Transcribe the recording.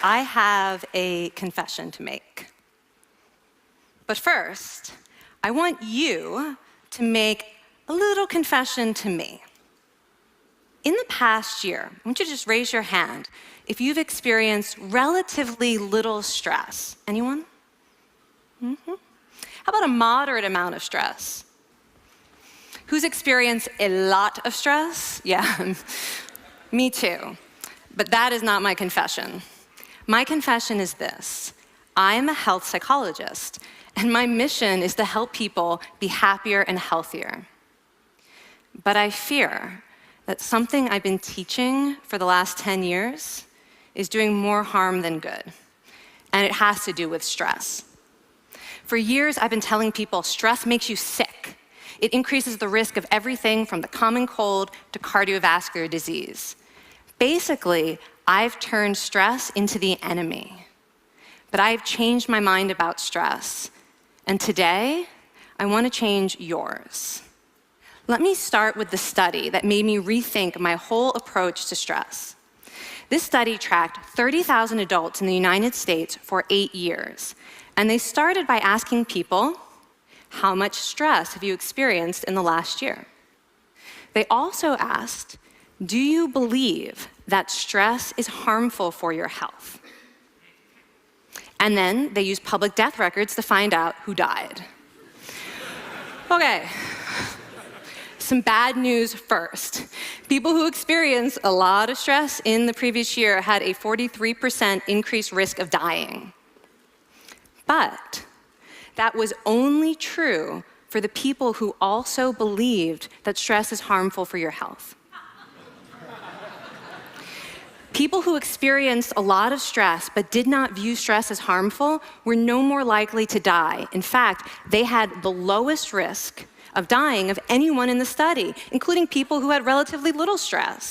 I have a confession to make. But first, I want you to make a little confession to me. In the past year, I want you to just raise your hand if you've experienced relatively little stress. Anyone? How about a moderate amount of stress? Who's experienced a lot of stress? Yeah, me too. But that is not my confession. My confession is this: I am a health psychologist, and my mission is to help people be happier and healthier. But I fear that something I've been teaching for the last 10 years is doing more harm than good, and it has to do with stress. For years, I've been telling people stress makes you sick. It increases the risk of everything from the common cold to cardiovascular disease. Basically, I've turned stress into the enemy. But I've changed my mind about stress, and today, I want to change yours. Let me start with the study that made me rethink my whole approach to stress. This study tracked 30,000 adults in the United States for 8 years, and they started by asking people, how much stress have you experienced in the last year? They also asked, do you believe that stress is harmful for your health? And then they used public death records to find out who died. Okay. Some bad news first. People who experienced a lot of stress in the previous year had a 43% increased risk of dying. But that was only true for the people who also believed that stress is harmful for your health. People who experienced a lot of stress but did not view stress as harmful were no more likely to die. In fact, they had the lowest risk of dying of anyone in the study, including people who had relatively little stress.